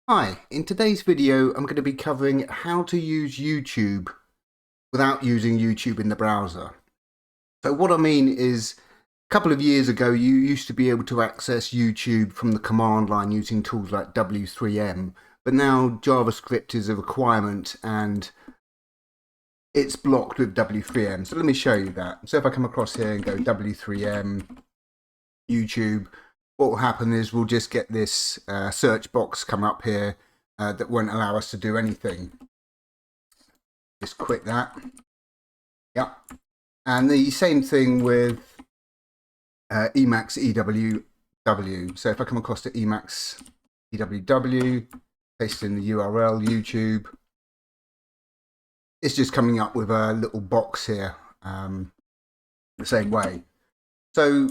Hi, in today's video I'm going to be covering how to use YouTube without using YouTube in the browser. So what I mean is, a couple of years ago you used to be able to access YouTube from the command line using tools like w3m, but now JavaScript is a requirement and it's blocked with w3m. So let me show you that. So if I come across here and go w3m YouTube, what will happen is we'll just get this search box come up here that won't allow us to do anything. Just quit that. Yep. And the same thing with Emacs EWW. So if I come across to Emacs EWW, paste in the URL YouTube, it's just coming up with a little box here the same way. So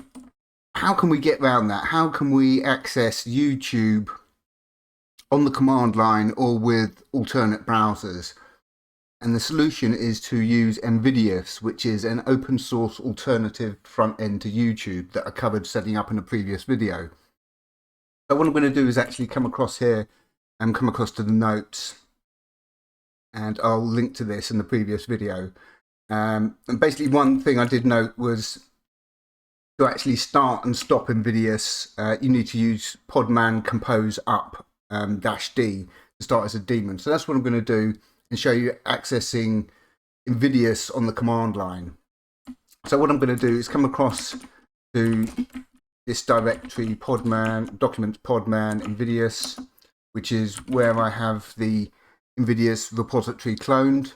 how can we get around that? How can we access YouTube on the command line or with alternate browsers? And the solution is to use Invidious, which is an open source alternative front end to YouTube that I covered setting up in a previous video. So what I'm going to do is actually come across here and come across to the notes, and I'll link to this in the previous video. And basically one thing I did note was to actually start and stop Invidious, you need to use podman compose up -d to start as a daemon. So that's what I'm going to do and show you accessing Invidious on the command line. So what I'm going to do is come across to this directory podman, documents podman Invidious, which is where I have the Invidious repository cloned.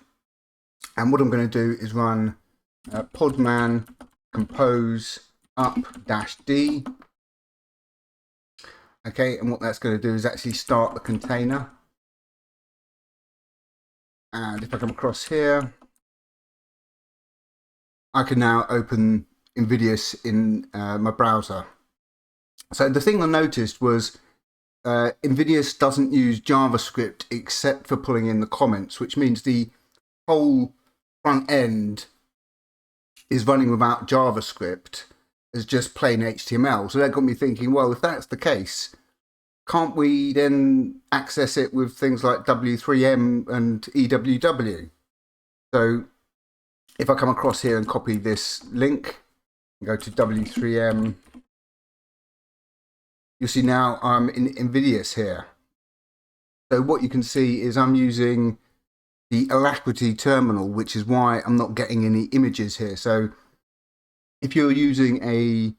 And what I'm going to do is run podman compose up -d. Okay, and what that's going to do is actually start the container. And if I come across here, I can now open Invidious in my browser. So the thing I noticed was Invidious doesn't use JavaScript except for pulling in the comments, which means the whole front end is running without JavaScript as just plain HTML. So that got me thinking, well, if that's the case, can't we then access it with things like w3m and EWW? So if I come across here and copy this link and go to w3m, you'll see now I'm in Invidious here. So what you can see is I'm using the Alacrity terminal, which is why I'm not getting any images here. So if you're using a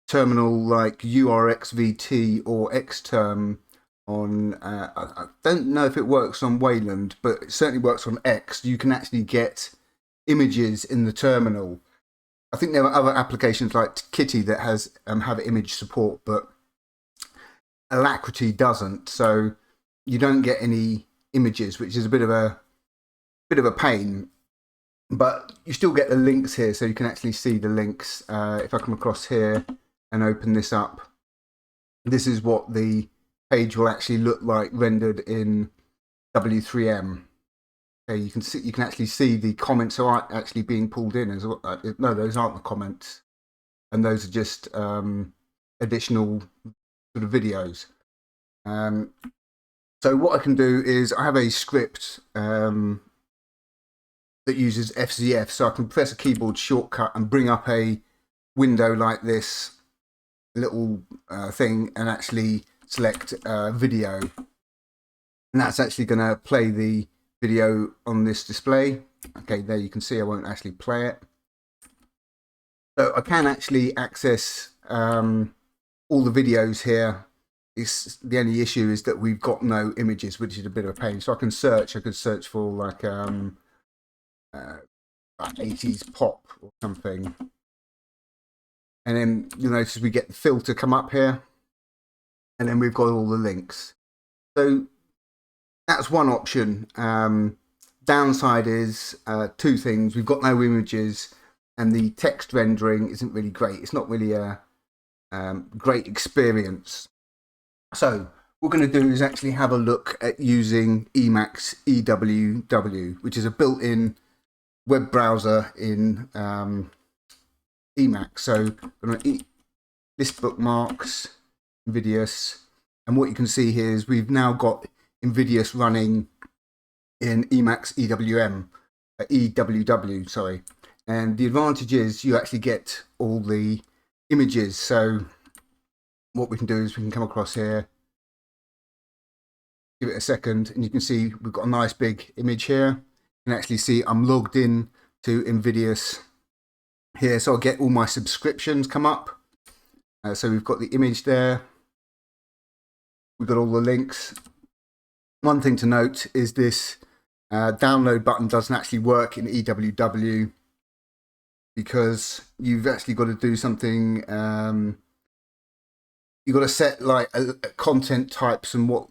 terminal like urxvt or xterm on, I don't know if it works on Wayland, but it certainly works on X, you can actually get images in the terminal. I think there are other applications like Kitty that has have image support, but Alacrity doesn't, so you don't get any images, which is a bit of a pain. But you still get the links here, so you can actually see the links. If I come across here and open this up, this is what the page will actually look like rendered in w3m. Okay, you can actually see the comments are actually being pulled in as well. No, those aren't the comments, and those are just additional sort of videos. So what I can do is I have a script that uses FZF, so I can press a keyboard shortcut and bring up a window like this, little thing, and actually select video, and that's actually going to play the video on this display. Okay, there you can see I won't actually play it. So I can actually access all the videos here. The only issue is that we've got no images, which is a bit of a pain. So I can search. I could search for like 80s pop or something, and then you'll notice we get the filter come up here, and then we've got all the links. So that's one option. Downside is two things: we've got no images, and the text rendering isn't really great. It's not really a great experience. So what we're going to do is actually have a look at using Emacs EWW, which is a built-in web browser in Emacs. So I'm going to list bookmarks, Invidious, and what you can see here is we've now got Invidious running in Emacs EWW, sorry. And the advantage is you actually get all the images. So what we can do is we can come across here, give it a second, and you can see we've got a nice big image here. You can actually see I'm logged in to Invidious here, so I'll get all my subscriptions come up. So we've got the image there, we've got all the links. One thing to note is this download button doesn't actually work in EWW because you've actually got to do something. You've got to set like content types and what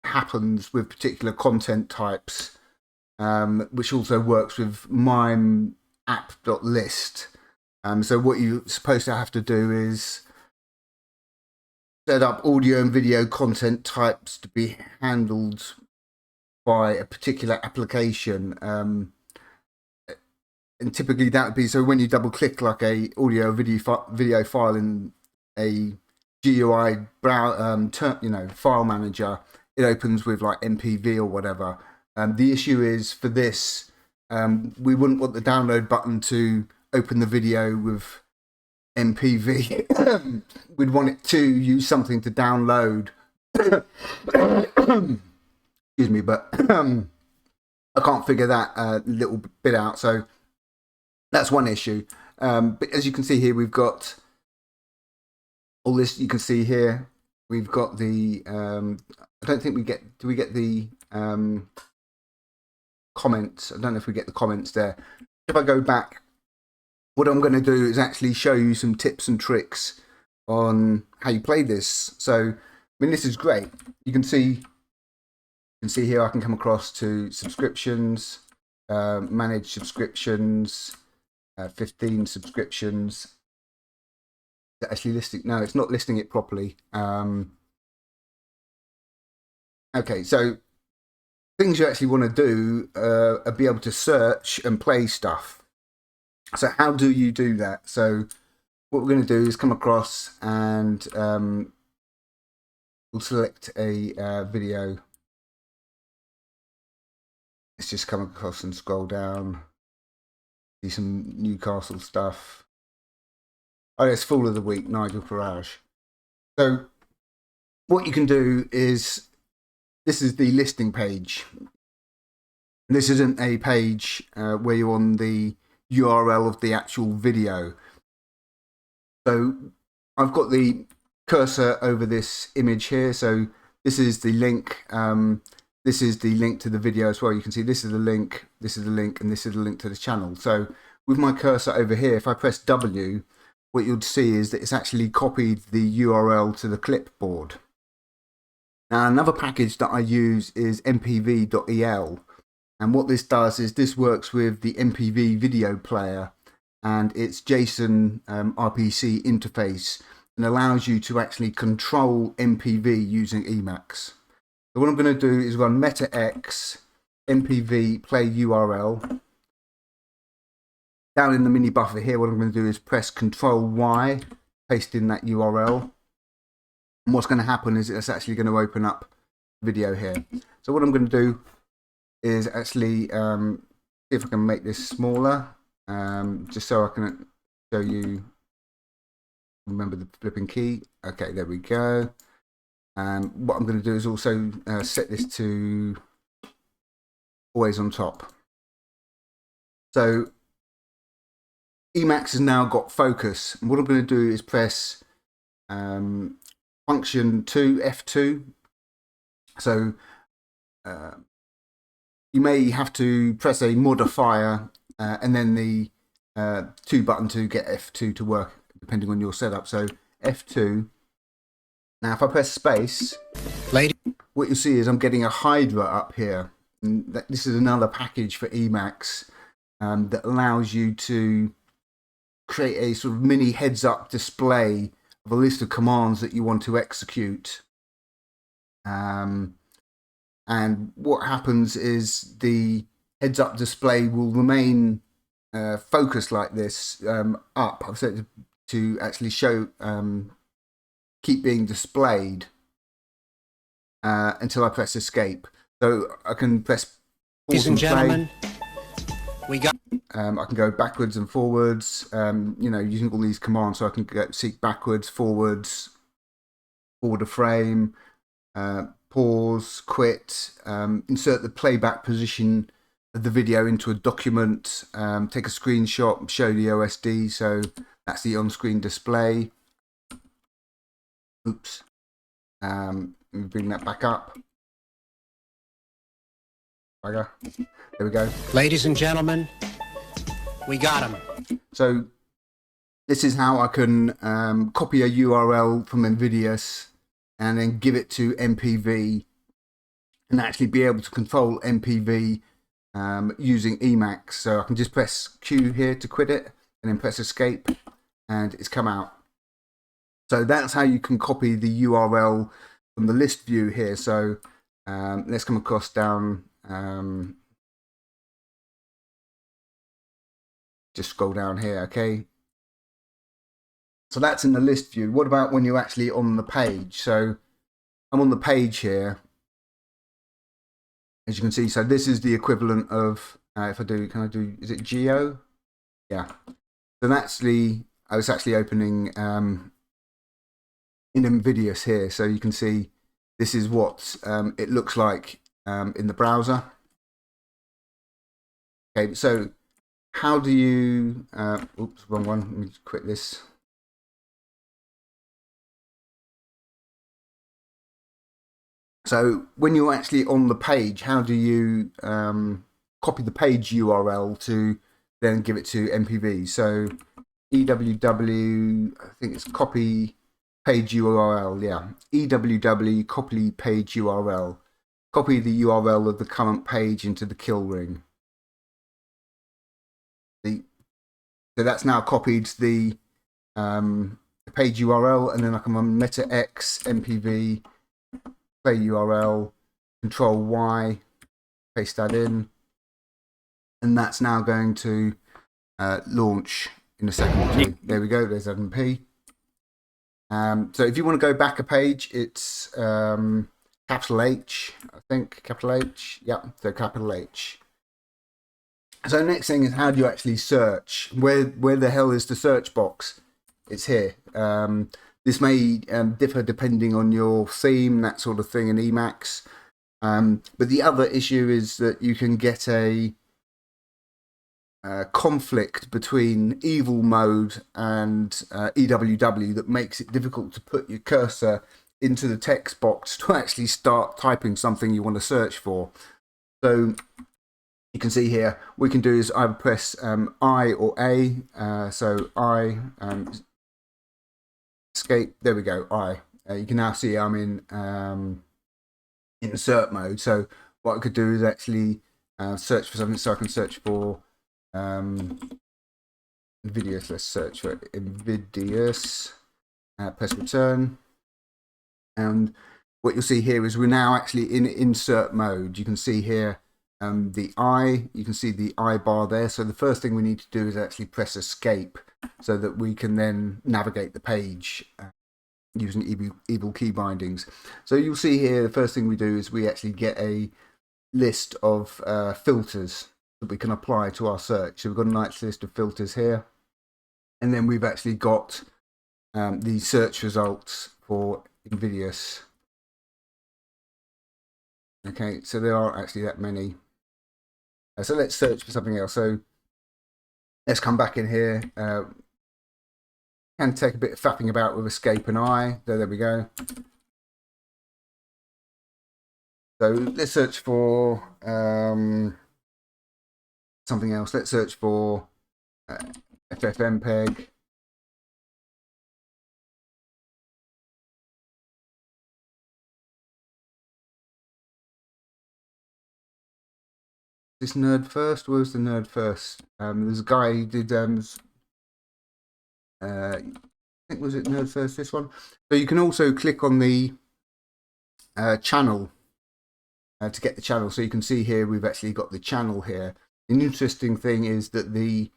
happens with particular content types, which also works with mime app.list. So what you're supposed to have to do is set up audio and video content types to be handled by a particular application. And typically that would be, so when you double click like a audio video file in a GUI file manager, it opens with like mpv or whatever. The issue is for this, we wouldn't want the download button to open the video with mpv. We'd want it to use something to download. Excuse me, but I can't figure that little bit out. So that's one issue. But as you can see here, we've got all this. You can see here, we've got the, I don't think we get, do we get the comments? I don't know if we get the comments there. If I go back, what I'm going to do is actually show you some tips and tricks on how you play this. So, I mean, this is great. You can see here I can come across to subscriptions, manage subscriptions, 15 subscriptions. Actually listing, no, it's not listing it properly. Okay, so things you actually want to do are be able to search and play stuff. So how do you do that? So what we're going to do is come across and we'll select a video. Let's just come across and scroll down. See some Newcastle stuff. Oh, it's Fool of the Week, Nigel Farage. So what you can do is, this is the listing page. This isn't a page where you're on the URL of the actual video. So I've got the cursor over this image here. So this is the link. This is the link to the video as well. You can see this is the link, this is the link, and this is the link to the channel. So with my cursor over here, if I press W, what you'll see is that it's actually copied the URL to the clipboard. Now, another package that I use is mpv.el. And what this does is this works with the MPV video player and its JSON RPC interface, and allows you to actually control MPV using Emacs. So what I'm going to do is run meta-x mpv play URL. Down in the mini buffer here, what I'm going to do is press Control Y, paste in that URL. And what's going to happen is it's actually going to open up video here. So what I'm going to do is actually see if I can make this smaller, just so I can show you. Remember the flipping key. Okay, there we go. And what I'm going to do is also set this to always on top. So Emacs has now got focus. And what I'm going to do is press function 2, F2. So you may have to press a modifier and then the 2 button to get F2 to work, depending on your setup. So F2. Now if I press space, what you'll see is I'm getting a hydra up here. And this is another package for Emacs that allows you to create a sort of mini heads-up display of a list of commands that you want to execute. And what happens is the heads-up display will remain focused like this up. I've set it to actually show, keep being displayed until I press escape. So I can press pause Ladies and and gentlemen, play. we got. I can go backwards and forwards, you know, using all these commands. So I can go seek backwards, forwards, forward a frame, pause, quit, insert the playback position of the video into a document, take a screenshot, show the OSD. So that's the on-screen display. Oops. Bring that back up. There we go. Ladies and gentlemen, we got him. So this is how I can copy a URL from Invidious and then give it to MPV and actually be able to control MPV using Emacs. So I can just press Q here to quit it and then press escape and it's come out. So that's how you can copy the URL from the list view here. So let's come across down. Just scroll down here, okay? So that's in the list view. What about when you're actually on the page? So I'm on the page here, as you can see. So this is the equivalent of, if I do, can I do, is it geo? Yeah. So that's I was actually opening in Invidious here. So you can see this is what it looks like in the browser. Okay, so how do you, oops, wrong one, let me just quit this. So when you're actually on the page, how do you copy the page URL to then give it to MPV? So EWW, I think it's copy page URL, yeah. EWW, copy page URL. Copy the URL of the current page into the kill ring. So that's now copied the page URL, and then I can run meta x MPV play URL, control Y, paste that in, and that's now going to launch in a second or two. There we go, there's MP. So if you want to go back a page, it's capital H, I think, capital H, yeah, so capital H. So next thing is, how do you actually search? Where the hell is the search box? It's here. This may differ depending on your theme, that sort of thing in Emacs. But the other issue is that you can get a conflict between evil mode and EWW that makes it difficult to put your cursor into the text box to actually start typing something you want to search for. So you can see here, what we can do is either press I or A. So I, escape, there we go, I. You can now see I'm in insert mode. So what I could do is actually search for something. So I can search for Invidious. Let's search for Invidious. Press return. And what you'll see here is we're now actually in insert mode. You can see here the I, you can see the I bar there. So the first thing we need to do is actually press escape so that we can then navigate the page using evil key bindings. So you'll see here, the first thing we do is we actually get a list of filters that we can apply to our search. So we've got a nice list of filters here. And then we've actually got the search results for Invidious. Okay, so there aren't actually that many. So let's search for something else. So let's come back in here. Can take a bit of faffing about with escape and I. There we go. So let's search for something else. Let's search for FFmpeg. This nerd first? Where's the nerd first? There's a guy who did I think, was it nerd first, this one? So you can also click on the channel to get the channel. So you can see here we've actually got the channel here. An interesting thing is that the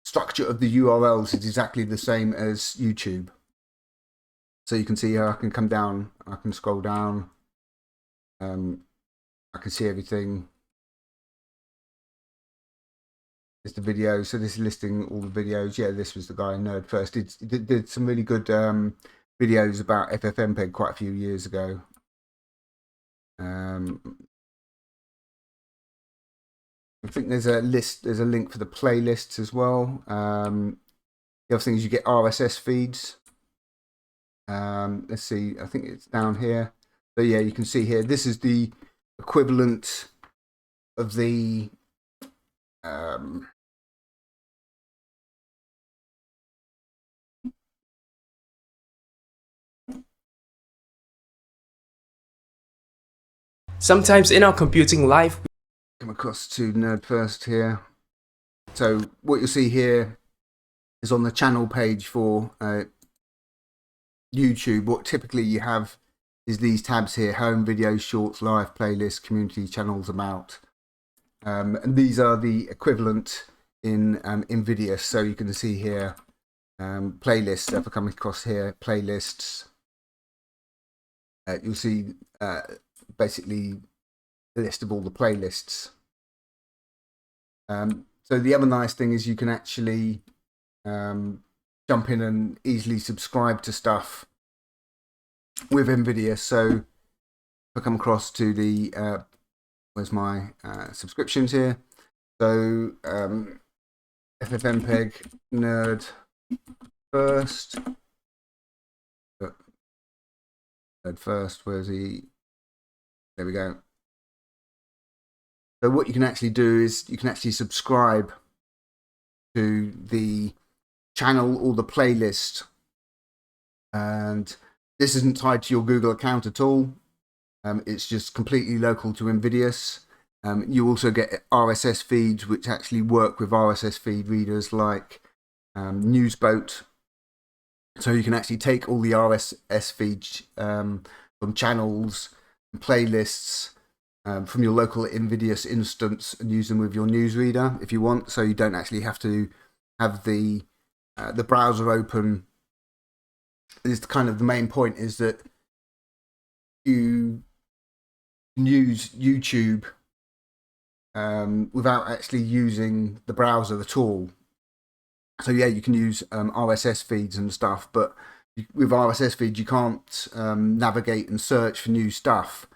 structure of the URLs is exactly the same as YouTube. So you can see here I can come down, I can scroll down. I can see everything. There's the video. So this is listing all the videos. Yeah, this was the guy Nerd First. Did some really good videos about FFmpeg quite a few years ago. I think there's a list. There's a link for the playlists as well. The other thing is you get RSS feeds. Let's see. I think it's down here. So yeah, you can see here. This is the equivalent of the Sometimes in our computing life, come across to Nerd First here. So what you'll see here is on the channel page for YouTube. What typically you have is these tabs here: home, videos, shorts, live, playlist, community, channels, about. And these are the equivalent in Invidious. So you can see here playlists. If I come across here, playlists, you'll see basically the list of all the playlists. So the other nice thing is you can actually jump in and easily subscribe to stuff with Invidious. So if I come across to the where's my subscriptions here? So FFmpeg Nerd First. Nerd First, where's he? There we go. So what you can actually do is you can actually subscribe to the channel or the playlist, and this isn't tied to your Google account at all. It's just completely local to Invidious. You also get RSS feeds which actually work with RSS feed readers like Newsboat. So you can actually take all the RSS feeds from channels and playlists from your local Invidious instance and use them with your newsreader if you want. So you don't actually have to have the browser open. Is kind of the main point is that you can use YouTube without actually using the browser at all. So yeah, you can use RSS feeds and stuff, but with RSS feeds you can't navigate and search for new stuff.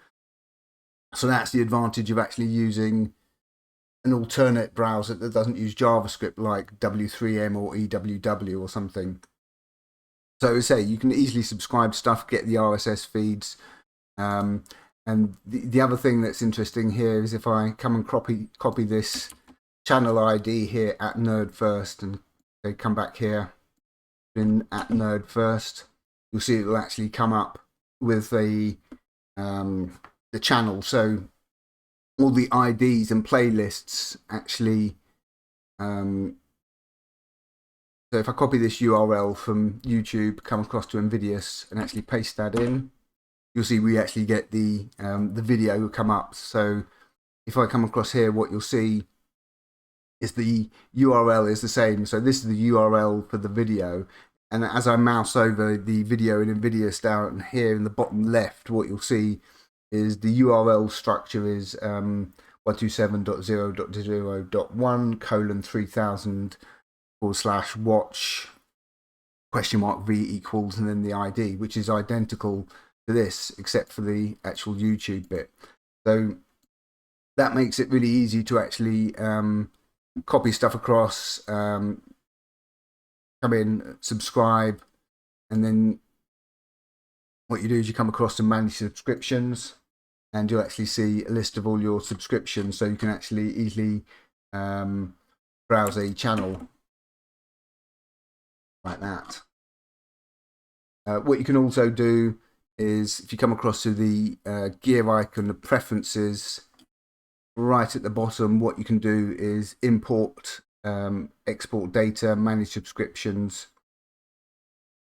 So that's the advantage of actually using an alternate browser that doesn't use JavaScript, like w3m or EWW or something. So say you can easily subscribe to stuff, get the RSS feeds. And the other thing that's interesting here is if I come and copy this channel ID here at Nerd First, and they come back here in at Nerd First, you'll see it will actually come up with the channel. So all the IDs and playlists actually. So if I copy this URL from YouTube, come across to Invidious, and actually paste that in, you'll see we actually get the video will come up. So if I come across here, what you'll see is the URL is the same. So this is the URL for the video, and as I mouse over the video in Invidious down here in the bottom left, what you'll see is the URL structure is 127.0.0.1:3000/watch $v equals and then the ID, which is identical to this except for the actual YouTube bit. So that makes it really easy to actually copy stuff across, come in, subscribe, and then what you do is you come across to manage subscriptions, and you'll actually see a list of all your subscriptions, so you can actually easily browse a channel like that. What you can also do is if you come across to the gear icon, the preferences, right at the bottom, what you can do is import, export data, manage subscriptions,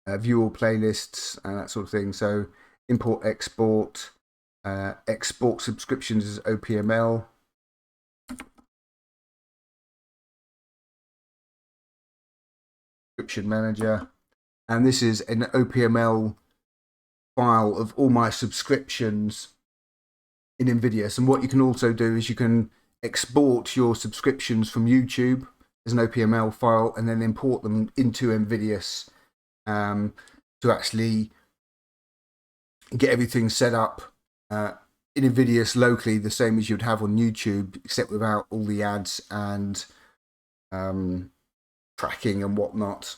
view all playlists, and that sort of thing. So import, export, export subscriptions as w3m. Subscription manager, and this is an w3m file of all my subscriptions in Invidious. And what you can also do is you can export your subscriptions from YouTube as an OPML file and then import them into Invidious to actually get everything set up in Invidious locally, the same as you'd have on YouTube, except without all the ads and tracking and whatnot.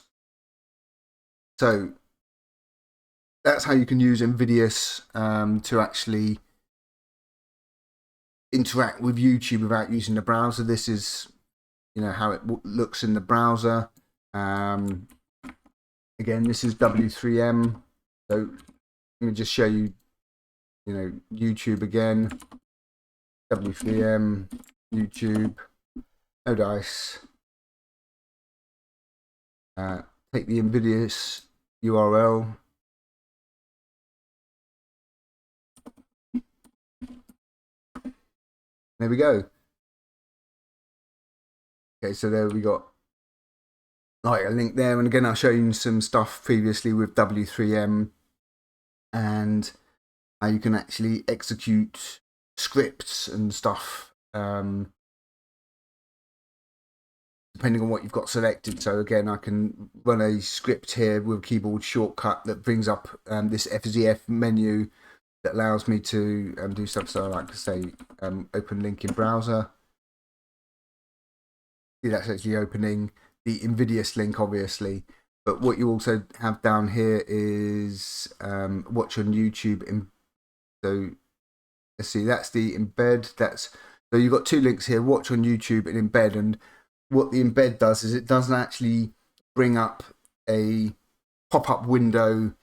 So that's how you can use Invidious to actually interact with YouTube without using the browser. This is, how it looks in the browser. Again, this is w3m. So let me just show you, YouTube again. w3m, YouTube, no dice. Take the Invidious URL. There we go. Okay, so there we got a link there. And again, I'll show you some stuff previously with w3m and how you can actually execute scripts and stuff depending on what you've got selected. So again, I can run a script here with a keyboard shortcut that brings up this FZF menu that allows me to do stuff. So I like to say open link in browser. See, that's actually opening the Invidious link, obviously. But what you also have down here is watch on YouTube. So let's see, that's the embed. So you've got two links here: watch on YouTube and embed. And what the embed does is it doesn't actually bring up a pop-up window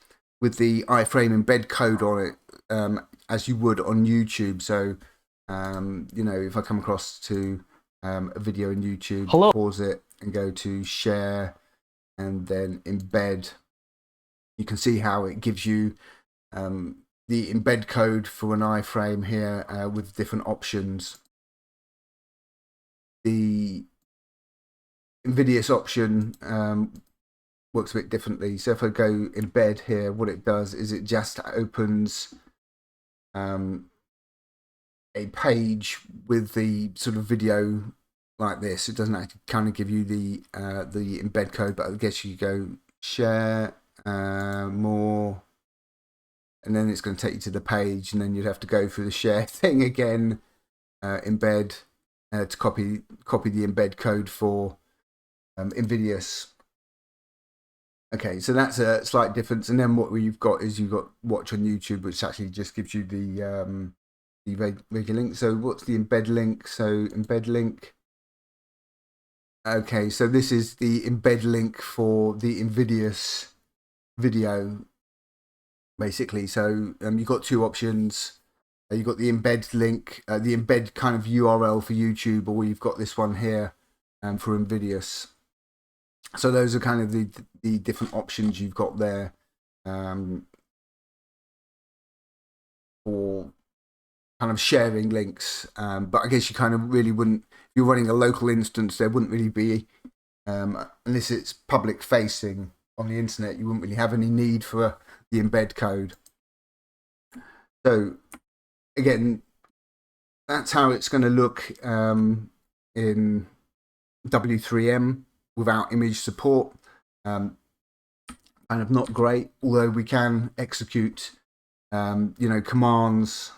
with the iframe embed code on it as you would on YouTube. So if I come across to a video on YouTube, pause it and go to share and then embed, you can see how it gives you the embed code for an iframe here with different options. The Invidious option works a bit differently. So if I go embed here, what it does is it just opens a page with the sort of video like this. It doesn't actually kind of give you the embed code, but I guess you go share more, and then it's going to take you to the page, and then you'd have to go through the share thing again, embed to copy the embed code for Invidious. Okay, so that's a slight difference. And then what you've got is you've got watch on YouTube, which actually just gives you the regular link. So what's the embed link? So embed link. Okay, so this is the embed link for the Invidious video, basically. So you've got two options. You've got the embed link, the embed kind of URL for YouTube, or you've got this one here for Invidious. So those are kind of the different options you've got there for kind of sharing links. But I guess you kind of really wouldn't, if you're running a local instance, there wouldn't really be, unless it's public facing on the internet, you wouldn't really have any need for the embed code. So again, that's how it's going to look in w3m without image support. Kind of not great, although we can execute commands.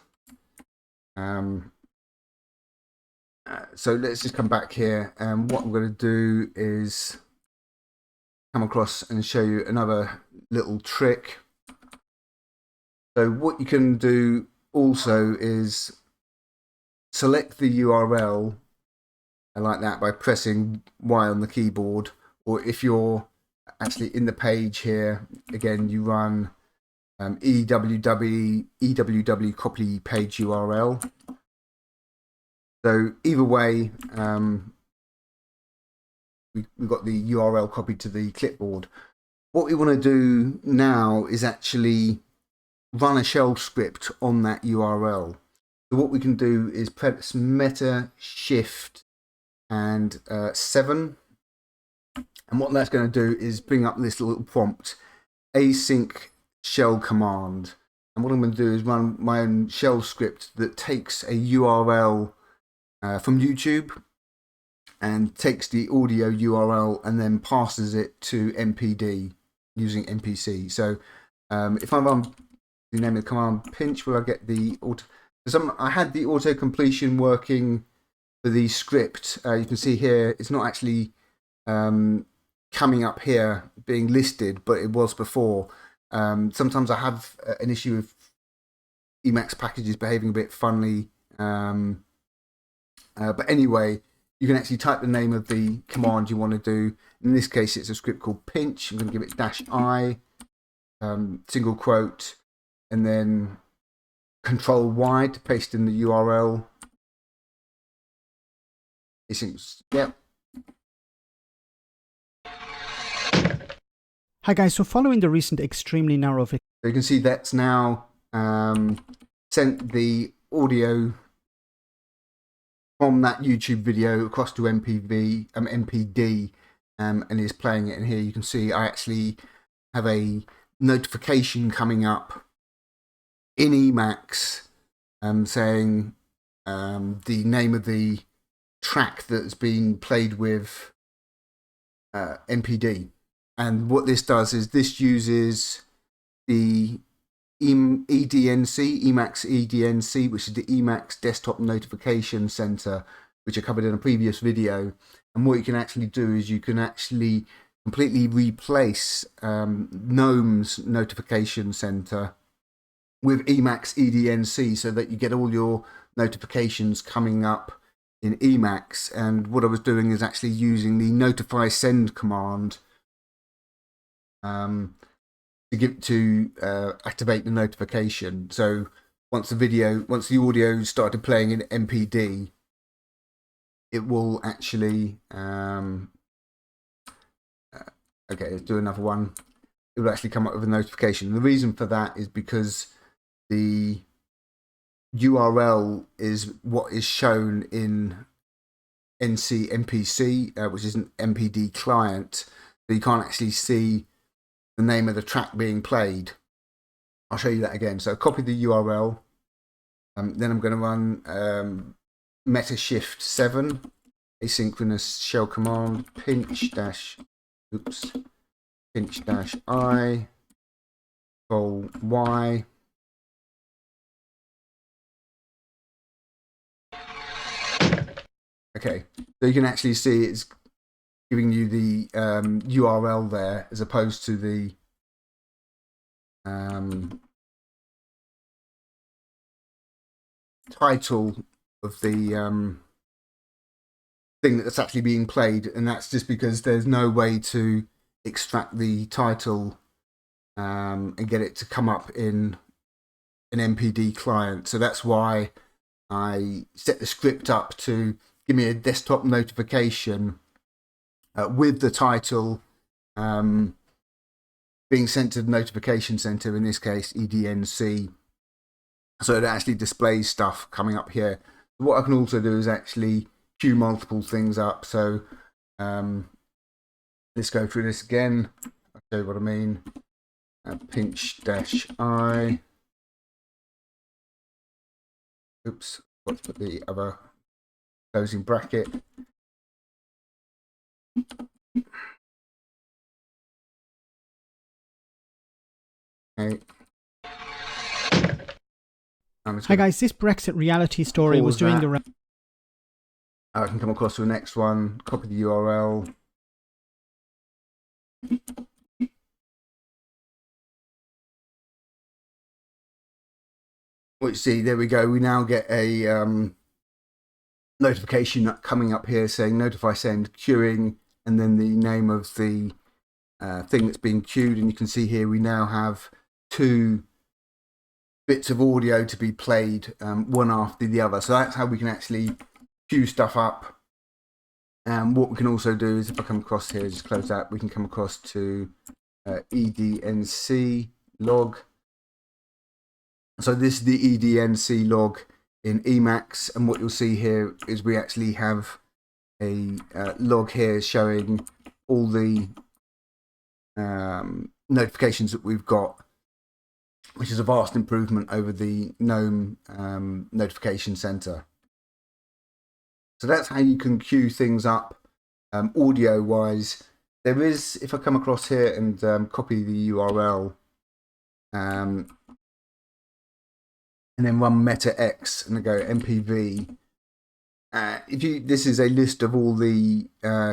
So let's just come back here, and what I'm going to do is come across and show you another little trick. So what you can do also is select the URL like that by pressing Y on the keyboard, or if you're actually in the page here, again you run EWW copy page URL. So either way, we've got the URL copied to the clipboard. What we want to do now is actually run a shell script on that URL. So what we can do is press Meta Shift and 7, and what that's going to do is bring up this little prompt, async shell command. And what I'm going to do is run my own shell script that takes a URL from YouTube and takes the audio URL and then passes it to MPD using MPC. So if I run the name of the command pinch, will I get the auto? I had the auto completion working for the script. You can see here it's not actually coming up here being listed, but it was before. Sometimes I have an issue with Emacs packages behaving a bit funnily. But anyway, you can actually type the name of the command you want to do. In this case, it's a script called pinch. I'm going to give it -i, single quote, and then Control Y to paste in the URL. Yep. Hi guys, so following the recent extremely narrow So you can see that's now sent the audio from that YouTube video across to MPD and is playing it. And here you can see I actually have a notification coming up in Emacs saying the name of the track that's being played with MPD. And what this does is this uses the EDNC, Emacs EDNC, which is the Emacs Desktop Notification Center, which I covered in a previous video. And what you can actually do is you can actually completely replace GNOME's Notification Center with Emacs EDNC so that you get all your notifications coming up in Emacs. And what I was doing is actually using the notify send command to activate the notification. So once the audio started playing in MPD, it will actually okay, let's do another one. It will actually come up with a notification. And the reason for that is because the URL is what is shown in MPC, which is an MPD client, so you can't actually see the name of the track being played. I'll show you that again. So copy the URL. Then I'm going to run meta shift 7 asynchronous shell command pinch -i control Y. Okay, so you can actually see it's giving you the URL there as opposed to the title of the thing that's actually being played, and that's just because there's no way to extract the title and get it to come up in an MPD client. So that's why I set the script up to give me a desktop notification with the title being sent to the notification center, in this case EDNC, so it actually displays stuff coming up here. What I can also do is actually queue multiple things up. So let's go through this again. I'll show you what I mean. Pinch -i. Oops, got to put the other closing bracket. Okay. Hi guys, this Brexit reality story was doing the round. I can come across to the next one, copy the URL. What you see, there we go. We now get a notification coming up here saying notify send queuing, and then the name of the thing that's being queued. And you can see here we now have 2 bits of audio to be played, one after the other. So that's how we can actually queue stuff up. And what we can also do is, if I come across here, just close that, we can come across to EDNC log. So this is the EDNC log in Emacs, and what you'll see here is we actually have a log here showing all the notifications that we've got. which is a vast improvement over the GNOME notification center. So that's how you can queue things up audio wise. There is, if I come across here and copy the URL and then run meta-x and I go mpv. This is a list of all the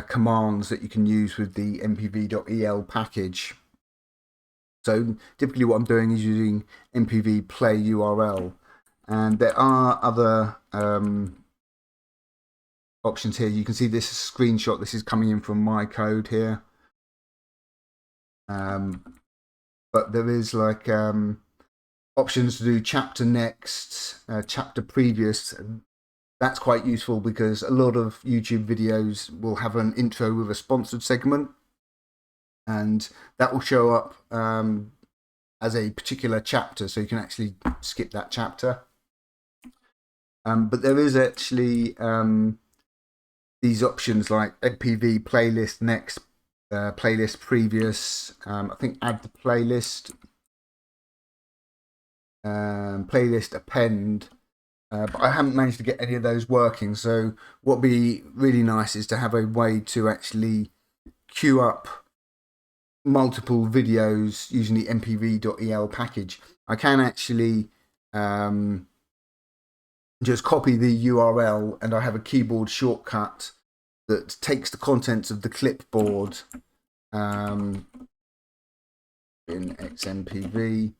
commands that you can use with the mpv.el package. So typically what I'm doing is using mpv play URL, and there are other options here. You can see this screenshot. This is coming in from my code here, but there is like options to do chapter next, chapter previous. That's quite useful because a lot of YouTube videos will have an intro with a sponsored segment, and that will show up as a particular chapter, so you can actually skip that chapter. But there is actually these options like mpv playlist next, playlist previous, I think add the playlist, playlist append. But I haven't managed to get any of those working. So what would be really nice is to have a way to actually queue up multiple videos using the mpv.el package. I can actually just copy the URL, and I have a keyboard shortcut that takes the contents of the clipboard in xmpv.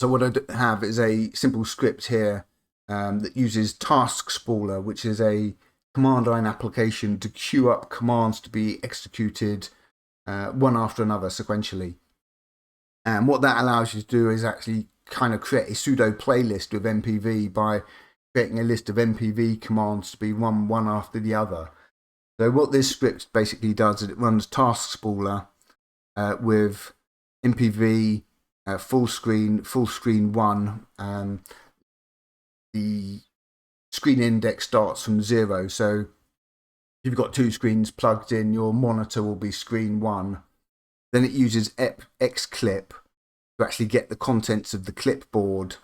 So what I have is a simple script here that uses task spooler, which is a command line application to queue up commands to be executed one after another sequentially. And what that allows you to do is actually kind of create a pseudo playlist with MPV by creating a list of MPV commands to be run one after the other. So what this script basically does is it runs task spooler with MPV full screen 1. The screen index starts from 0. So if you've got 2 screens plugged in, your monitor will be screen 1. Then it uses xclip to actually get the contents of the clipboard.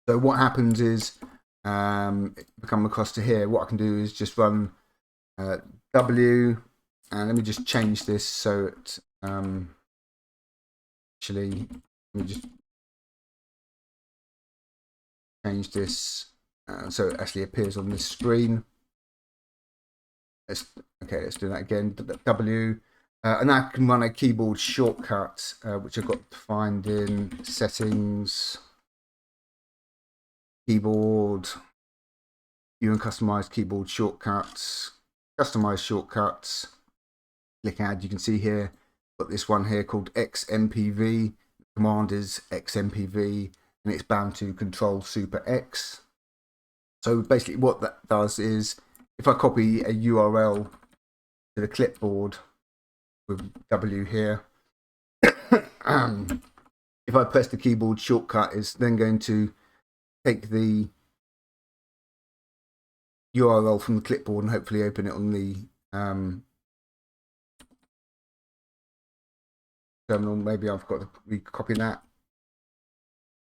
So what happens is, if I come across to here, what I can do is just run W, and let me just change this so it actually, let me just change this so it actually appears on this screen. Let's do that again. W, and I can run a keyboard shortcut, which I've got defined in settings, keyboard, view and customize keyboard shortcuts, customize shortcuts. Click add. You can see here, got this one here called xmpv. The command is xmpv, and it's bound to control super X. So basically what that does is, if I copy a URL to the clipboard with W here, if I press the keyboard shortcut, it's then going to take the URL from the clipboard and hopefully open it on the terminal. Maybe I've got to recopy that.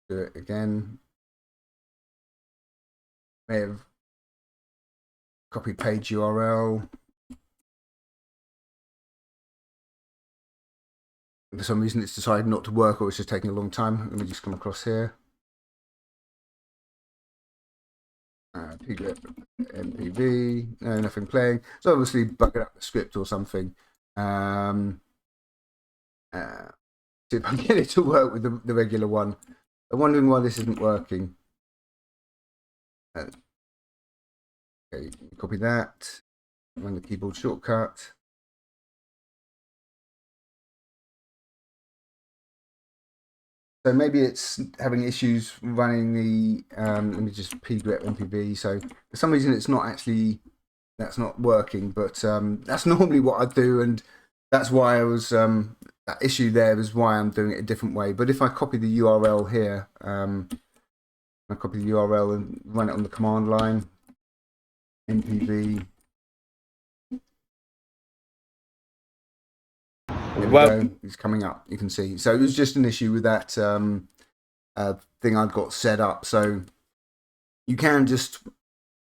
Do it again. May have copy page URL. For some reason it's decided not to work, or it's just taking a long time. Let me just come across here. mpv, no, nothing playing. So obviously bugging up the script or something. See if I can get it to work with the regular one. I'm wondering why this isn't working. Okay, copy that. Run the keyboard shortcut. So maybe it's having issues running the, let me just pgrep mpv. So for some reason it's not actually, that's not working, but that's normally what I do, and that's why I was, that issue there is why I'm doing it a different way. But if I copy the URL here, I copy the URL and run it on the command line, mpv. There we go. It's coming up. You can see. So it was just an issue with that thing I'd got set up. So you can just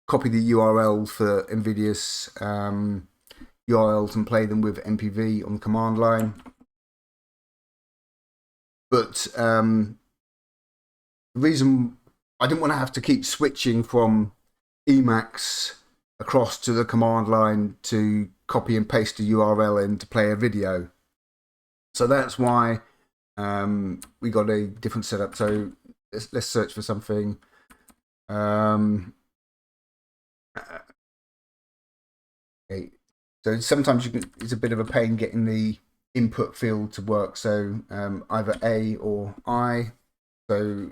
copy the URL for Invidious URLs and play them with mpv on the command line. But the reason I didn't want to have to keep switching from Emacs across to the command line to copy and paste a URL in to play a video. So that's why we got a different setup. So let's search for something. Okay. So sometimes it's a bit of a pain getting the input field to work. So either A or I. So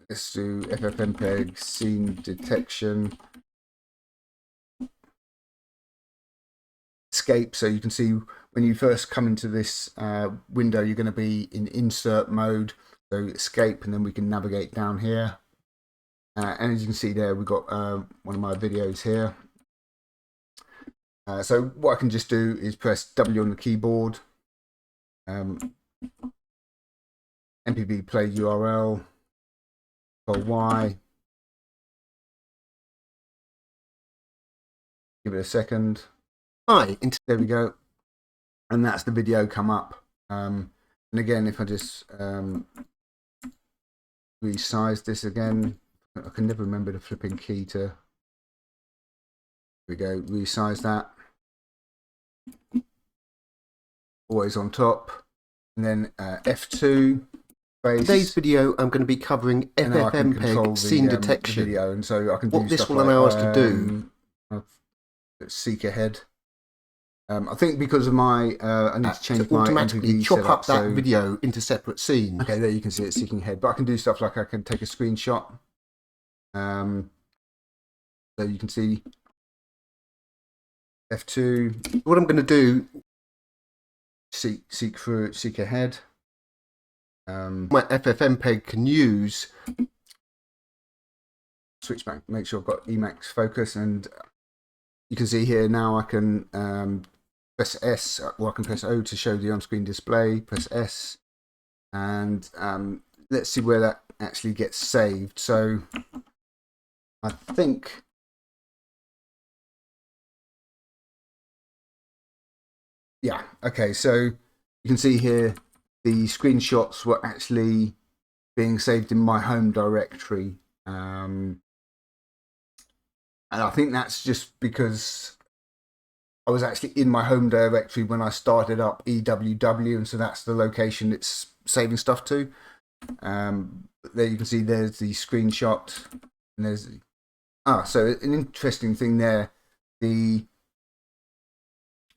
let's do ffmpeg scene detection. Escape. So you can see when you first come into this window, you're going to be in insert mode. So escape, and then we can navigate down here. And as you can see there, we've got one of my videos here. So what I can just do is press W on the keyboard. mpv play URL. Control Y. Give it a second. Hi, there we go, and that's the video come up. And again, if I just resize this again, I can never remember the flipping key to. Here we go, resize that. Always on top, and then F2. Today's video, I'm going to be covering ffmpeg scene detection. Video, and so I can do what this stuff will like, allow us to do. Let's seek ahead. I think because of my, I need to change to my automatically MPV chop setup, up that video into separate scenes. Okay, there you can see it seeking ahead. But I can do stuff like I can take a screenshot. So you can see F2. What I'm going to do, seek ahead. My ffmpeg can use. Switch back, make sure I've got Emacs focus, and you can see here now I can press S, or I can press O to show the on-screen display. Press S, and let's see where that actually gets saved. So I think yeah, okay, so you can see here the screenshots were actually being saved in my home directory. And I think that's just because I was actually in my home directory when I started up EWW, and so that's the location it's saving stuff to. There you can see there's the screenshot, and there's so an interesting thing there. The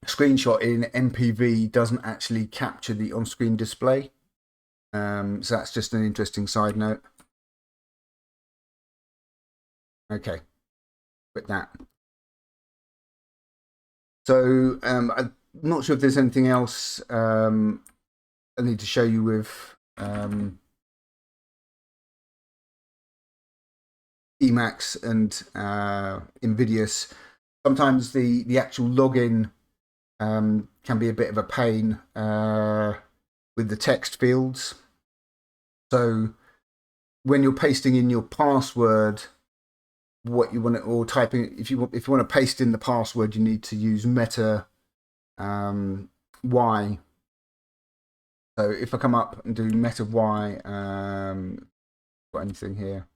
screenshot in MPV doesn't actually capture the on-screen display, so that's just an interesting side note. Okay, with that. So I'm not sure if there's anything else I need to show you with Emacs and Invidious. Sometimes the actual login can be a bit of a pain with the text fields. So when you're pasting in your password, what you want to, or typing, if you want to paste in the password, you need to use meta y. So if I come up and do meta y, got anything here?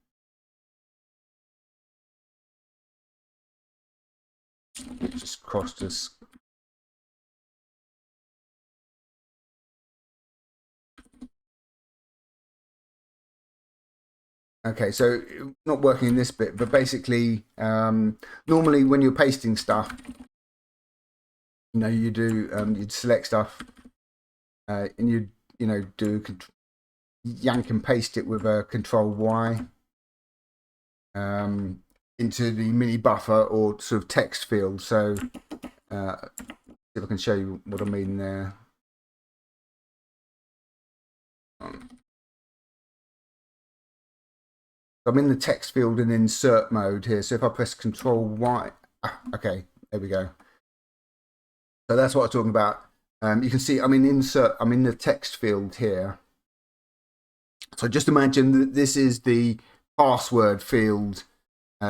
Just cross this. Okay, so not working in this bit, but basically, normally when you're pasting stuff, you do you'd select stuff, and you do yank and paste it with a Control Y into the mini buffer or sort of text field. So see if I can show you what I mean there. I'm in the text field in insert mode here. So if I press Control Y, okay, there we go. So that's what I'm talking about. You can see I'm in insert, I'm in the text field here. So just imagine that this is the password field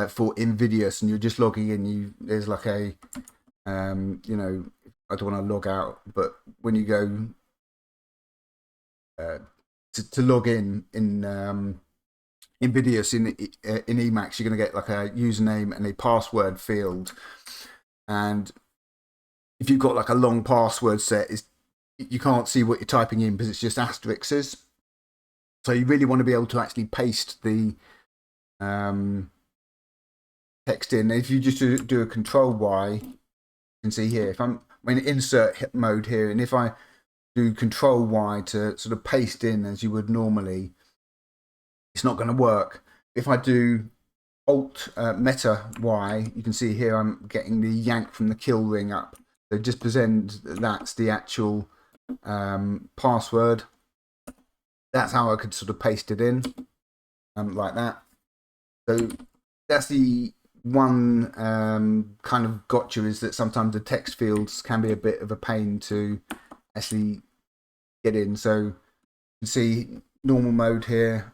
for Invidious, and you're just logging in. There's like a, you know, I don't want to log out, but when you go to log in Invidious in Emacs, you're going to get like a username and a password field. And if you've got like a long password set, you can't see what you're typing in because it's just asterisks. So you really want to be able to actually paste the text in. If you just do a Control Y, you can see here, if I'm in insert mode here, and if I do Control Y to sort of paste in as you would normally, it's not going to work. If I do Alt Meta Y, you can see here I'm getting the yank from the kill ring up. So just pretend that's the actual password. That's how I could sort of paste it in, like that. So that's the one kind of gotcha, is that sometimes the text fields can be a bit of a pain to actually get in. So you can see normal mode here.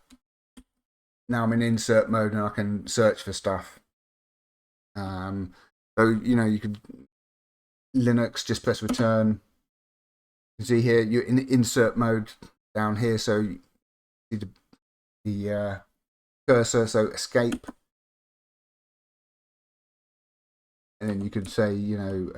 Now I'm in insert mode and I can search for stuff. So, you know, you could Linux, just press return. You can see here you're in insert mode down here, so you see the cursor, so escape, and then you could say, you know,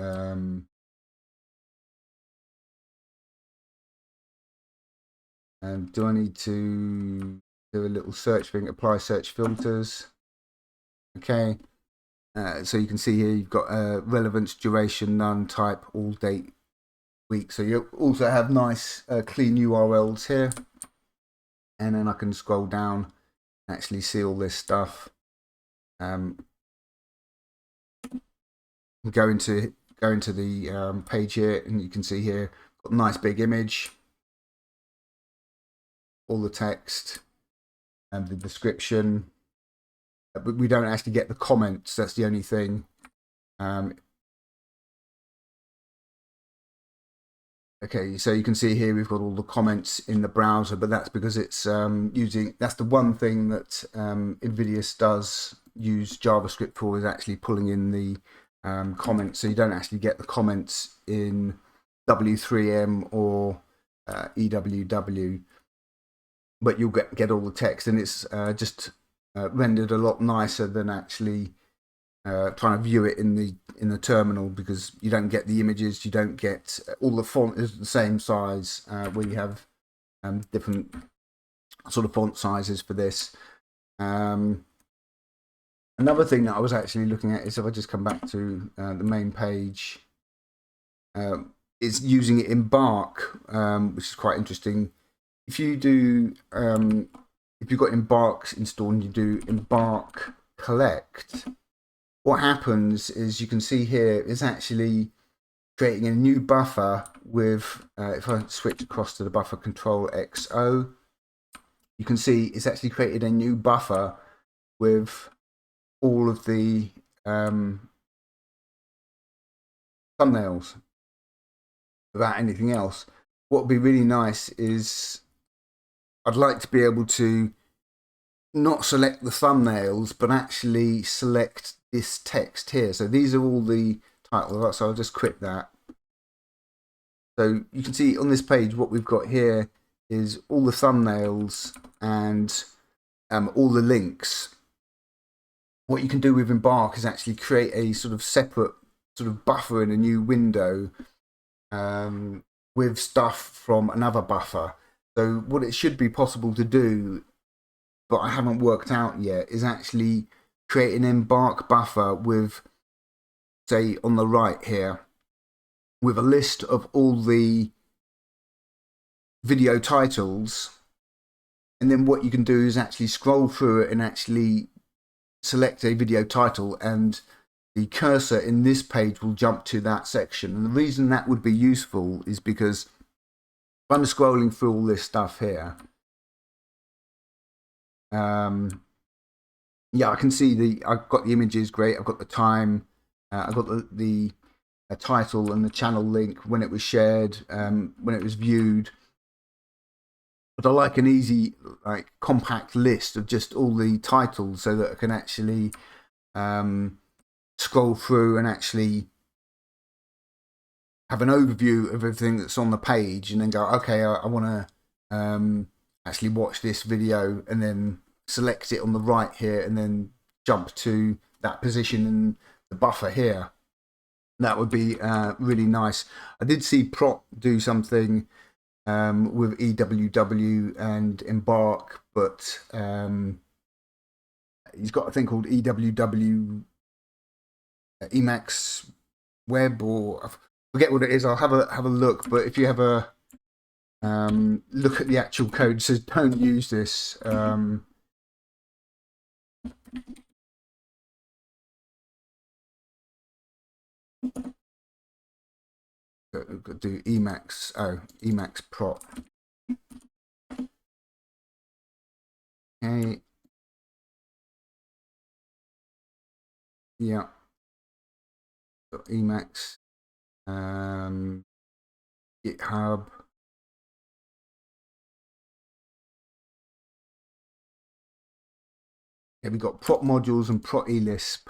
and do I need to do a little search thing, apply search filters? Okay, so you can see here you've got relevance, duration, none, type, all, date, week. So you also have nice clean URLs here, and then I can scroll down and actually see all this stuff. Go into the page here, and you can see here got a nice big image, all the text and the description, but we don't actually get the comments. That's the only thing. Okay, so you can see here we've got all the comments in the browser, but that's because it's that's the one thing that Invidious does use JavaScript for, is actually pulling in the comments. So you don't actually get the comments in w3m or EWW, but you'll get all the text, and it's just rendered a lot nicer than actually trying to view it in the terminal, because you don't get the images, you don't get all the font is the same size, where you have different sort of font sizes for this. Another thing that I was actually looking at is, if I just come back to the main page, is using it in Bark, which is quite interesting. If you do, if you've got Embark installed and you do Embark collect, what happens is, you can see here, is actually creating a new buffer with, if I switch across to the buffer, Control XO, you can see it's actually created a new buffer with all of the thumbnails without anything else. What would be really nice is, I'd like to be able to not select the thumbnails, but actually select this text here. So these are all the titles, so I'll just quit that. So you can see on this page what we've got here is all the thumbnails and all the links. What you can do with Embark is actually create a sort of separate sort of buffer in a new window with stuff from another buffer. So what it should be possible to do, but I haven't worked out yet, is actually create an Embark buffer with, say, on the right here, with a list of all the video titles, and then what you can do is actually scroll through it and actually select a video title, and the cursor in this page will jump to that section. And the reason that would be useful is because if I'm scrolling through all this stuff here, yeah, I can see I've got the images, great, I've got the time, I've got the title and the channel link when it was shared, when it was viewed. But I like an easy, like, compact list of just all the titles so that I can actually scroll through and actually have an overview of everything that's on the page, and then go, okay, I want to actually watch this video, and then select it on the right here, and then jump to that position in the buffer here. That would be really nice. I did see Prot do something with EWW and Embark, but he's got a thing called EWW Emacs Web, or I forget what it is. I'll have a look. But if you have a look at the actual code, it says don't use this. Do Emacs. Oh, Emacs Prot. Okay. Yeah. Emacs. GitHub. Yeah, we've got Prot modules and Prot elisp.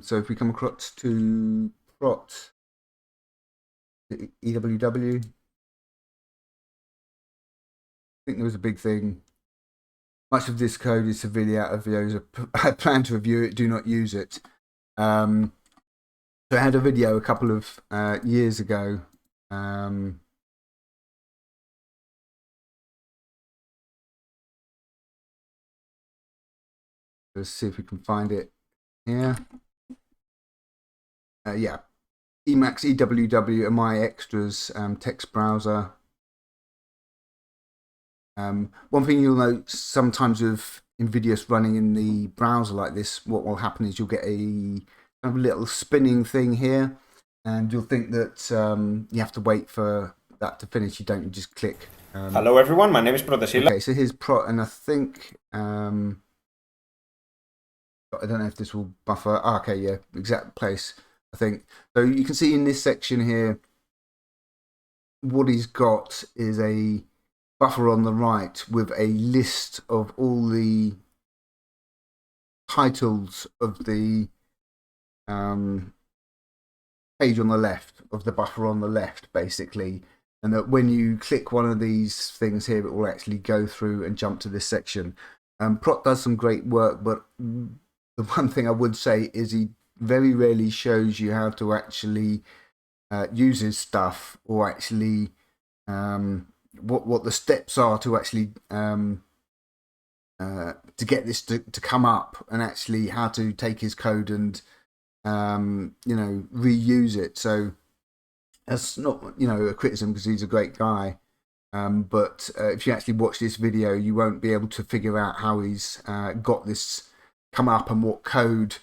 So if we come across to Prot EWW, I think there was a big thing. Much of this code is severely out of videos. I plan to review it. Do not use it. So I had a video a couple of years ago. Let's see if we can find it here. Yeah, Emacs EWW and my extras text browser. One thing you'll note sometimes with Invidious running in the browser like this, what will happen is you'll get a kind of little spinning thing here, and you'll think that you have to wait for that to finish. You don't, you just click. Hello everyone, my name is Protesila. Okay, so here's Prot, and I think I don't know if this will buffer. Oh, okay, yeah, exact place, I think. So you can see in this section here, what he's got is a buffer on the right with a list of all the titles of the page on the left, of the buffer on the left, basically. And that when you click one of these things here, it will actually go through and jump to this section. Prot does some great work, but the one thing I would say is he very rarely shows you how to actually use his stuff, or actually what the steps are to actually to get this to come up, and actually how to take his code and you know, reuse it. So that's not, you know, a criticism, because he's a great guy. But if you actually watch this video, you won't be able to figure out how he's got this come up and what code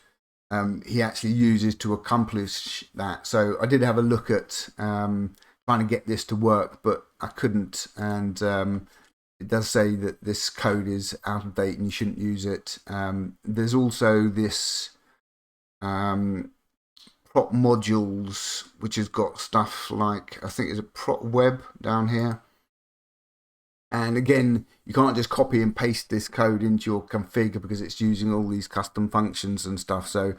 he actually uses to accomplish that. So I did have a look at trying to get this to work, but I couldn't. And it does say that this code is out of date and you shouldn't use it. There's also this Prot modules, which has got stuff like, I think there's a Prot web down here. And again, you can't just copy and paste this code into your config, because it's using all these custom functions and stuff. So it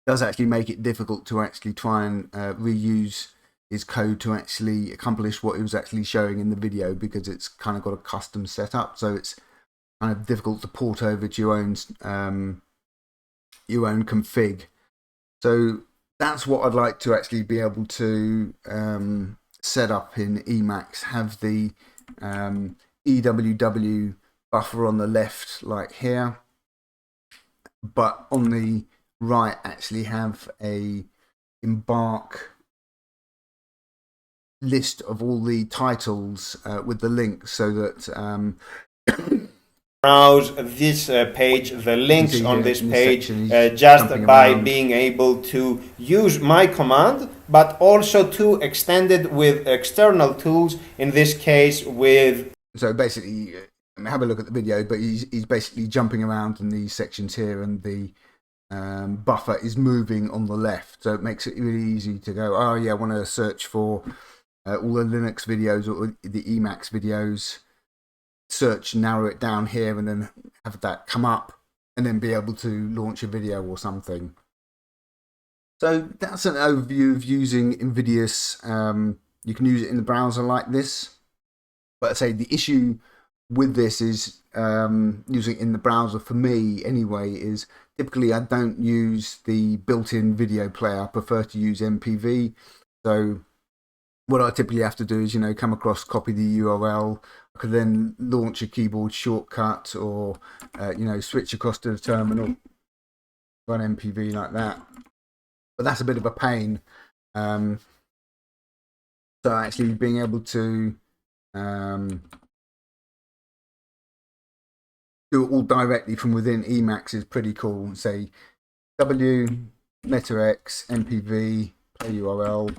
does actually make it difficult to actually try and reuse his code to actually accomplish what he was actually showing in the video, because it's kind of got a custom setup. So it's kind of difficult to port over to your own config. So that's what I'd like to actually be able to set up in Emacs. Have the EWW buffer on the left, like here, but on the right actually have a Embark list of all the titles with the links, so that browse this page, the links on this page, just jumping by around. being able to use my command, but also to extend it with external tools, in this case with... So basically, have a look at the video, but he's basically jumping around in these sections here, and the buffer is moving on the left. So it makes it really easy to go, oh yeah, I want to search for all the Linux videos or the Emacs videos, search, narrow it down here, and then have that come up, and then be able to launch a video or something. So that's an overview of using Invidious. You can use it in the browser like this. But I say the issue with this is using it in the browser, for me anyway, is typically I don't use the built-in video player. I prefer to use mpv. So what I typically have to do is, come across, copy the URL. I could then launch a keyboard shortcut, or switch across to the terminal, run mpv like that. But that's a bit of a pain. So actually being able to do it all directly from within Emacs is pretty cool. Say w letter x mpv play URL,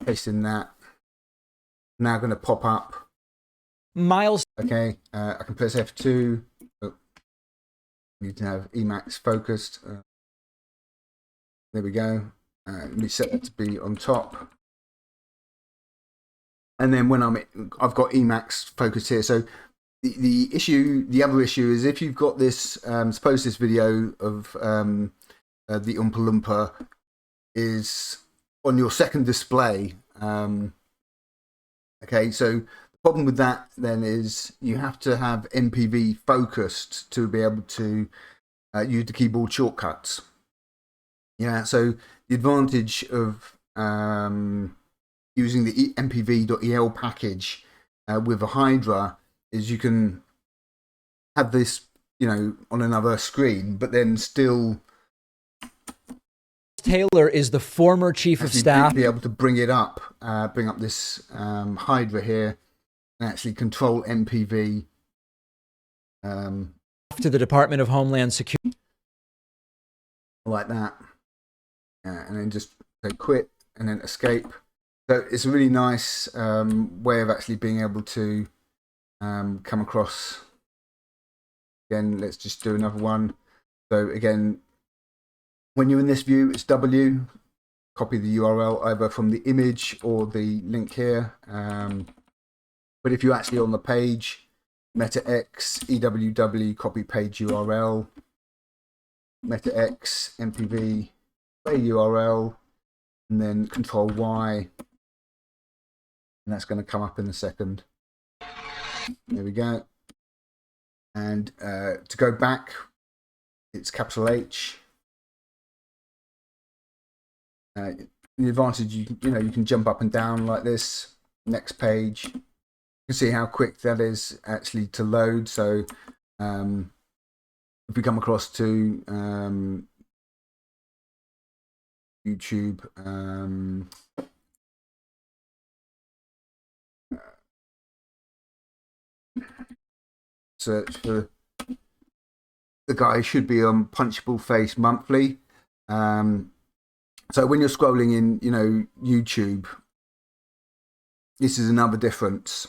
paste in that. Now going to pop up. Miles. Okay, I can press F2. Oh, need to have Emacs focused. There we go. Let me set that to be on top. And then when I've got Emacs focused here. So the other issue is if you've got this, suppose this video of the Oompa Loompa is on your second display. Okay, so the problem with that then is you have to have MPV focused to be able to use the keyboard shortcuts. Yeah, so the advantage of using the mpv.el package with a hydra is you can have this, on another screen, but then still Taylor is the former chief of staff. Be able to bring it up, bring up this hydra here, and actually control mpv to the Department of Homeland Security, like that, and then just say quit and then escape. So it's a really nice way of actually being able to come across. Again, let's just do another one. So again, when you're in this view, it's W. Copy the URL either from the image or the link here. But if you're actually on the page, meta x EWW, copy page URL, meta x mpv play URL, and then control Y. And that's going to come up in a second. There we go. And to go back, it's capital H. The advantage, you can jump up and down like this. Next page. You can see how quick that is actually to load. So if we come across to YouTube, search for the guy should be on Punchable Face Monthly. So when you're scrolling in, YouTube, this is another difference.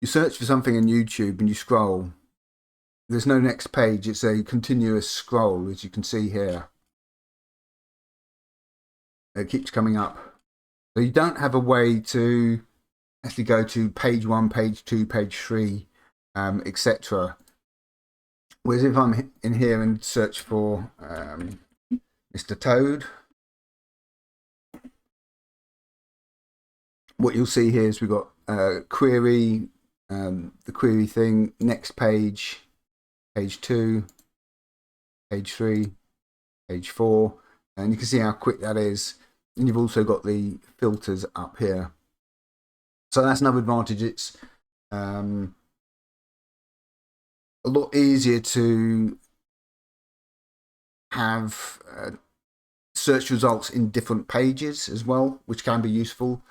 You search for something in YouTube and you scroll. There's no next page. It's a continuous scroll, as you can see here. It keeps coming up. So you don't have a way to actually go to page 1, page 2, page 3, etc. Whereas if I'm in here and search for Mr. Toad, what you'll see here is we've got query, the query thing, next page, page 2, page 3, page 4, and you can see how quick that is. And you've also got the filters up here. So that's another advantage. It's a lot easier to have search results in different pages as well, which can be useful.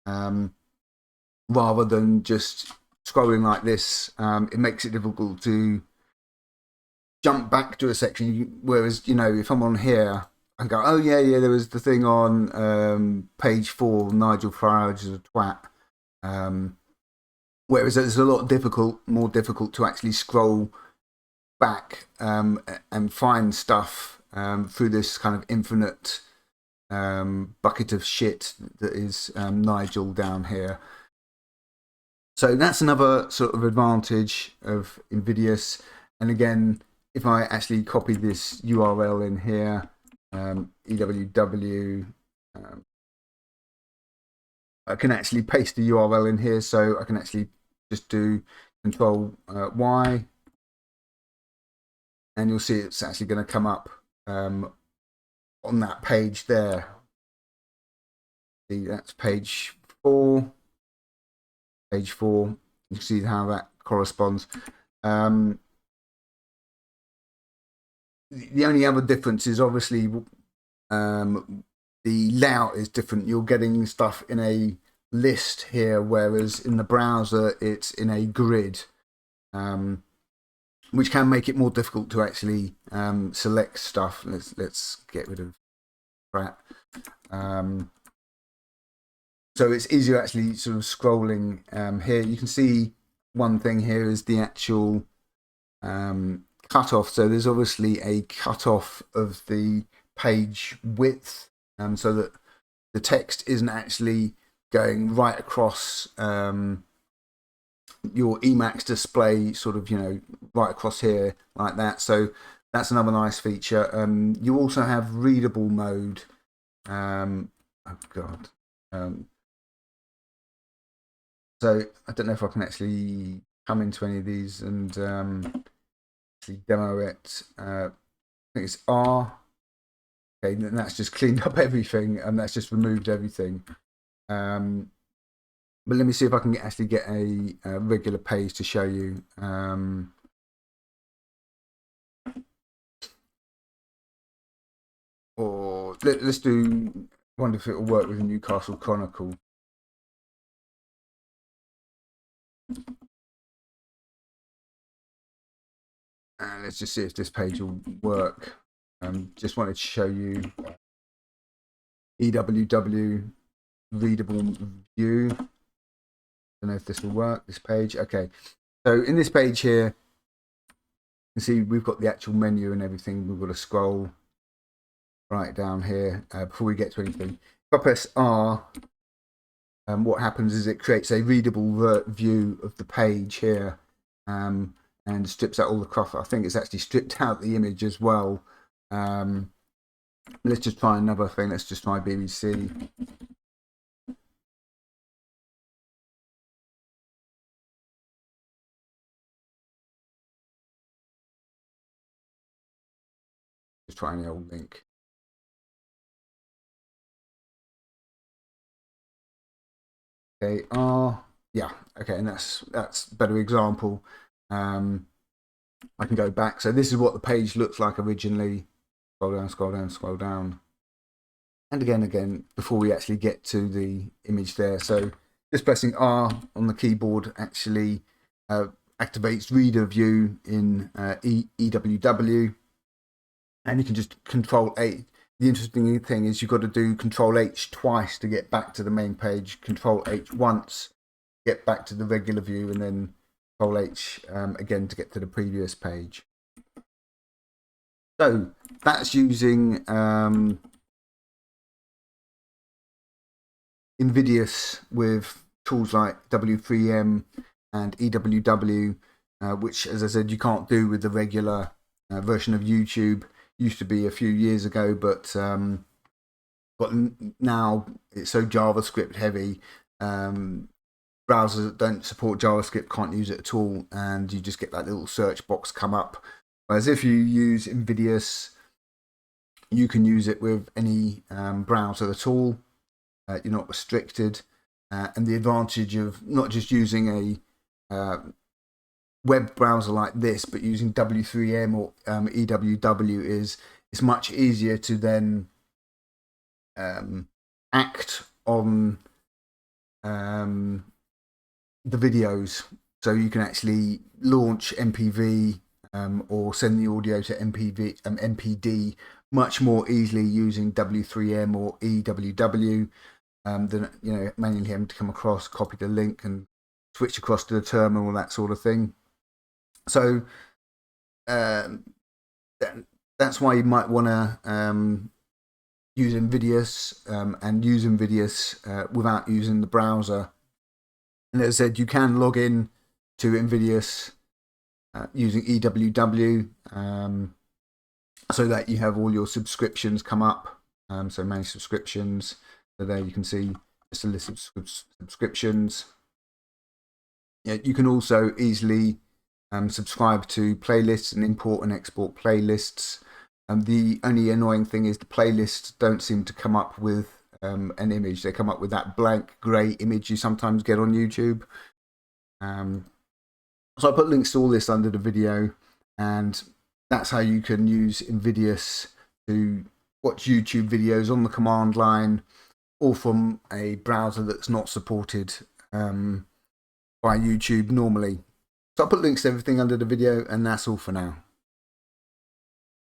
Rather than just scrolling like this, it makes it difficult to jump back to a section. Whereas, if I'm on here and go, oh yeah, there was the thing on page 4, Nigel Farage is a twat. Whereas it's a lot more difficult to actually scroll back and find stuff through this kind of infinite bucket of shit that is Nigel down here. So that's another sort of advantage of Invidious. And again, if I actually copy this URL in here, EWW, I can actually paste the URL in here, so I can actually just do Control Y, and you'll see it's actually going to come up on that page there. See, that's page 4. Page 4. You can see how that corresponds. The only other difference is obviously the layout is different. You're getting stuff in a list here, whereas in the browser it's in a grid, which can make it more difficult to actually select stuff. Let's get rid of that. So it's easier actually sort of scrolling here. You can see one thing here is the actual cutoff. So there's obviously a cutoff of the page width, so that the text isn't actually going right across your Emacs display, sort of, right across here like that. So that's another nice feature. You also have readable mode. Oh God. So I don't know if I can actually come into any of these and actually demo it. I think it's R. Okay, and that's just cleaned up everything, and that's just removed everything. But let me see if I can actually get a regular page to show you. Or let's do. Wonder if it will work with the Newcastle Chronicle. And let's just see if this page will work. Just wanted to show you EWW readable view. Don't know if this will work, this page. Okay, so in this page here, you can see we've got the actual menu and everything. We've got to scroll right down here before we get to anything. If I press R, what happens is it creates a readable view of the page here, and strips out all the crap. I think it's actually stripped out the image as well. Let's just try another thing. Let's just try BBC. Just trying the old link. Okay, yeah, okay, and that's a better example. I can go back. So this is what the page looks like originally. Scroll down, scroll down, scroll down. And again, before we actually get to the image there. So just pressing R on the keyboard actually activates reader view in EWW. And you can just Control 8. The interesting thing is you've got to do Control H twice to get back to the main page, Control H once, get back to the regular view, and then Control H again to get to the previous page. So that's using Invidious with tools like w3m and EWW, which, as I said, you can't do with the regular version of YouTube. Used to be a few years ago, but now it's so JavaScript heavy. Browsers that don't support JavaScript can't use it at all, and you just get that little search box come up. Whereas if you use Invidious, you can use it with any browser at all. You're not restricted, and the advantage of not just using a web browser like this, but using w3m or EWW is it's much easier to then act on the videos. So you can actually launch MPV or send the audio to MPD much more easily using w3m or EWW than manually having to come across, copy the link, and switch across to the terminal, that sort of thing. So that's why you might want to use Invidious and use Invidious without using the browser. And as I said, you can log in to Invidious using EWW so that you have all your subscriptions come up. So manage subscriptions. So there you can see just a list of subscriptions. Yeah, you can also easily subscribe to playlists and import and export playlists. And the only annoying thing is the playlists don't seem to come up with an image. They come up with that blank grey image you sometimes get on YouTube. So I put links to all this under the video, and that's how you can use Invidious to watch YouTube videos on the command line or from a browser that's not supported by YouTube normally. So I'll put links to everything under the video, and that's all for now.